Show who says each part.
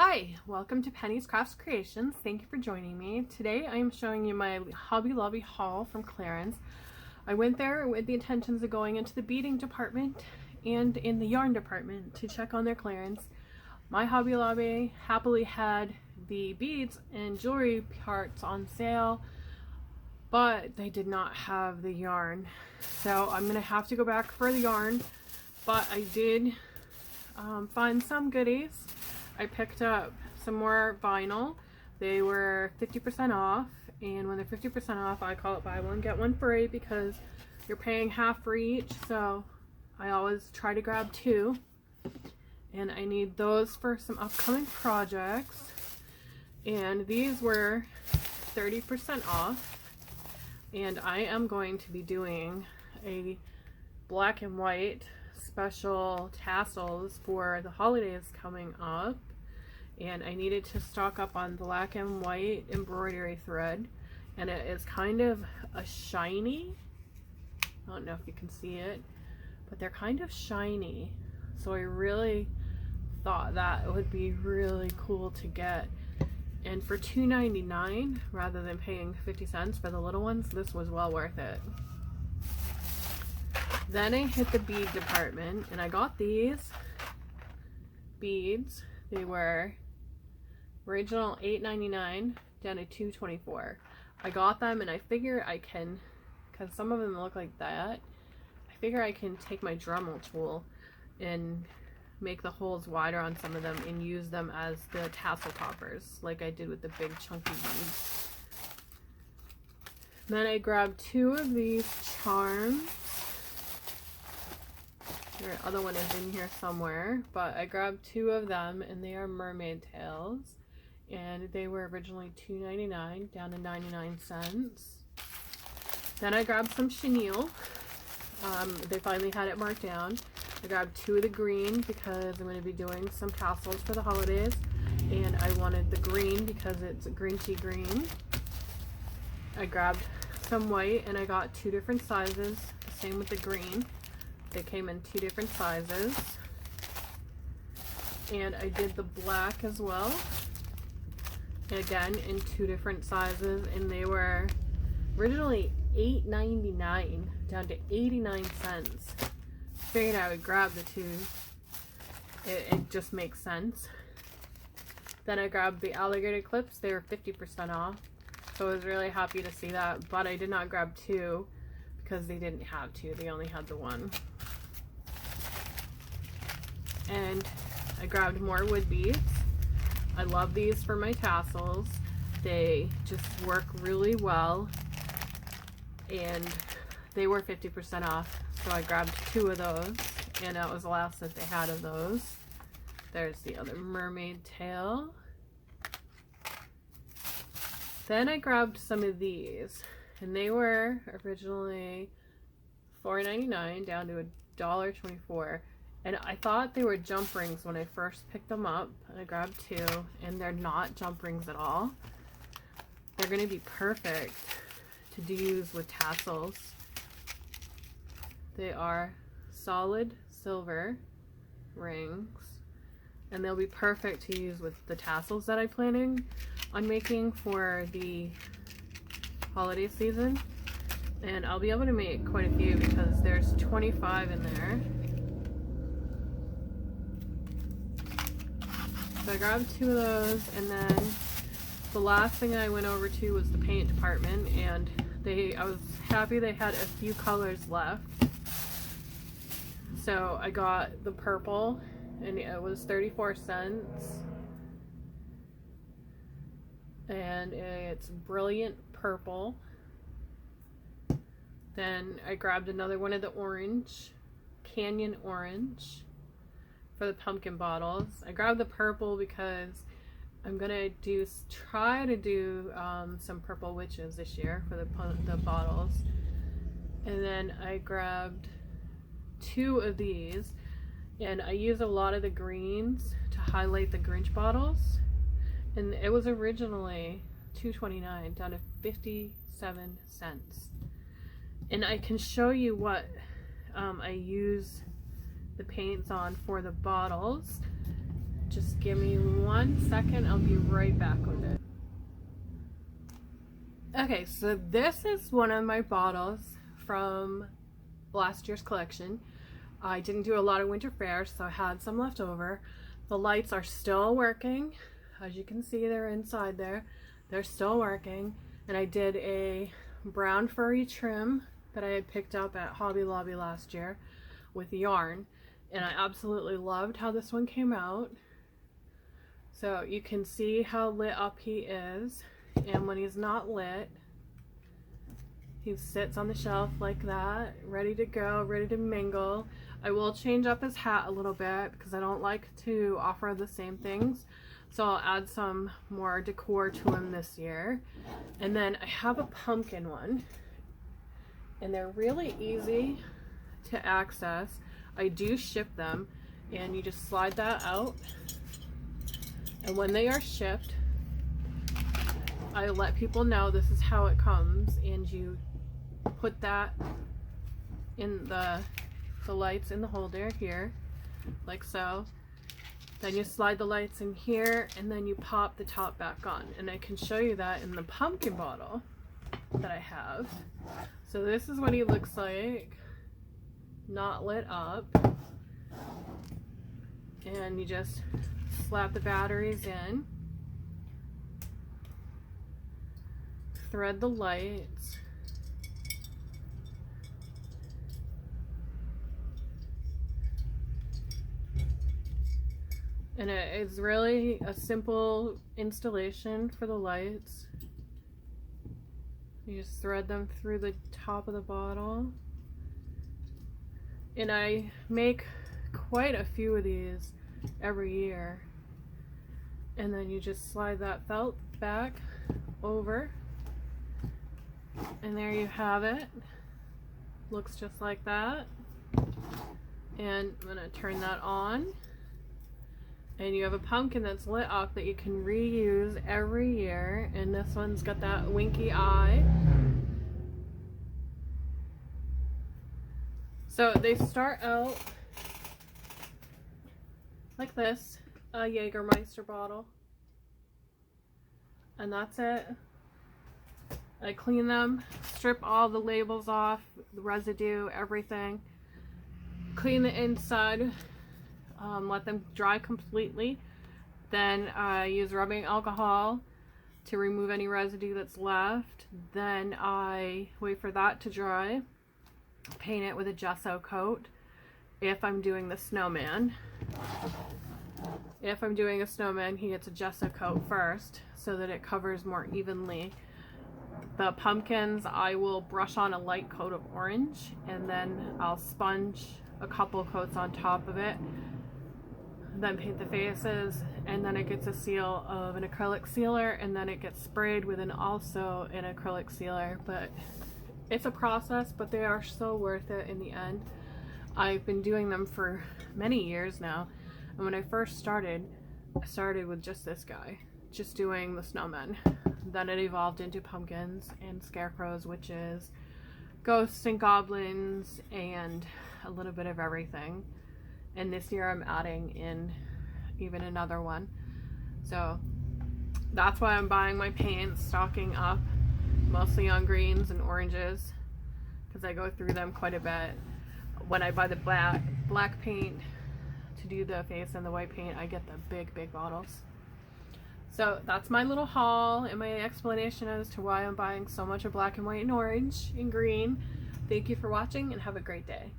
Speaker 1: Hi, welcome to Penny's Crafts Creations. Thank you for joining me. Today I am showing you my Hobby Lobby haul from Clarins. I went there with the intentions of going into the beading department and in the yarn department to check on their clearance. My Hobby Lobby happily had the beads and jewelry parts on sale, but they did not have the yarn. So I'm going to have to go back for the yarn, but I did find some goodies. I picked up some more vinyl. They were 50% off, and when they're 50% off, I call it buy one get one free because you're paying half for each, so I always try to grab two, and I need those for some upcoming projects. And these were 30% off, and I am going to be doing a black and white special tassels for the holidays coming up, and I needed to stock up on black and white embroidery thread, and it is kind of a shiny, I don't know if you can see it, but they're kind of shiny, so I really thought that it would be really cool to get. And for $2.99 rather than paying 50 cents for the little ones, this was well worth it. Then I hit the bead department and I got these beads. They were original $8.99 down to $2.24. I got them and I figure I can, because some of them look like that, I figure I can take my Dremel tool and make the holes wider on some of them and use them as the tassel toppers like I did with the big chunky beads. Then I grabbed two of these charms. The other one is in here somewhere, but I grabbed two of them and they are mermaid tails, and they were originally $2.99 down to 99 cents. Then I grabbed some chenille. They finally had it marked down. I grabbed two of the green because I'm going to be doing some tassels for the holidays, and I wanted the green because it's a green tea green. I grabbed some white and I got two different sizes, the same with the green. They came in two different sizes. And I did the black as well, again in two different sizes, and they were originally $8.99 down to 89 cents. Figured I would grab the two. It just makes sense. Then I grabbed the alligator clips. They were 50% off, so I was really happy to see that, but I did not grab two because they didn't have two. They only had the one. And I grabbed more wood beads. I love these for my tassels. They just work really well, and they were 50% off, so I grabbed two of those, and that was the last that they had of those. There's the other mermaid tail. Then I grabbed some of these, and they were originally $4.99 down to $1.24. And I thought they were jump rings when I first picked them up. I grabbed two, and they're not jump rings at all. They're going to be perfect to use with tassels. They are solid silver rings, and they'll be perfect to use with the tassels that I'm planning on making for the holiday season. And I'll be able to make quite a few because there's 25 in there. So I grabbed two of those, and then the last thing I went over to was the paint department, and I was happy they had a few colors left. So I got the purple, and it was 34 cents. And it's brilliant purple. Then I grabbed another one of the orange, Canyon Orange, for the pumpkin bottles. I grabbed the purple because I'm gonna try to do some purple witches this year for the bottles. And then I grabbed two of these, and I use a lot of the greens to highlight the Grinch bottles, and it was originally $2.29 down to 57 cents. And I can show you what I use the paints on for the bottles. Just give me 1 second, I'll be right back with it. Okay, so this is one of my bottles from last year's collection. I didn't do a lot of winter fairs, so I had some left over. The lights are still working. As you can see, they're inside there. They're still working. And I did a brown furry trim that I had picked up at Hobby Lobby last year with yarn. And I absolutely loved how this one came out. So you can see how lit up he is. And when he's not lit, he sits on the shelf like that, ready to go, ready to mingle. I will change up his hat a little bit because I don't like to offer the same things. So I'll add some more decor to him this year. And then I have a pumpkin one. And they're really easy to access. I do ship them. And you just slide that out. And when they are shipped, I let people know this is how it comes. And you put that in the lights in the holder here, like so. Then you slide the lights in here and then you pop the top back on. And I can show you that in the pumpkin bottle that I have. So this is what he looks like, not lit up. And you just slap the batteries in, thread the lights, and it is really a simple installation for the lights. You just thread them through the top of the bottle. And I make quite a few of these every year. And then you just slide that felt back over. And there you have it. Looks just like that. And I'm gonna turn that on. And you have a pumpkin that's lit up that you can reuse every year. And this one's got that winky eye. So they start out like this, a Jägermeister bottle. And that's it. I clean them, strip all the labels off, the residue, everything. Clean the inside. Let them dry completely. Then I use rubbing alcohol to remove any residue that's left. Then I wait for that to dry. Paint it with a gesso coat if I'm doing the snowman. If I'm doing a snowman, he gets a gesso coat first so that it covers more evenly. The pumpkins, I will brush on a light coat of orange and then I'll sponge a couple coats on top of it. Then paint the faces, and then it gets a seal of an acrylic sealer, and then it gets sprayed with also an acrylic sealer. But it's a process, but they are so worth it in the end. I've been doing them for many years now, and when I first started, I started with just this guy, just doing the snowmen. Then it evolved into pumpkins and scarecrows, witches, ghosts and goblins, and a little bit of everything. And this year I'm adding in even another one. So that's why I'm buying my paint, stocking up mostly on greens and oranges, because I go through them quite a bit. When I buy the black paint to do the face and the white paint, I get the big bottles. So that's my little haul and my explanation as to why I'm buying so much of black and white and orange and green. Thank you for watching and have a great day.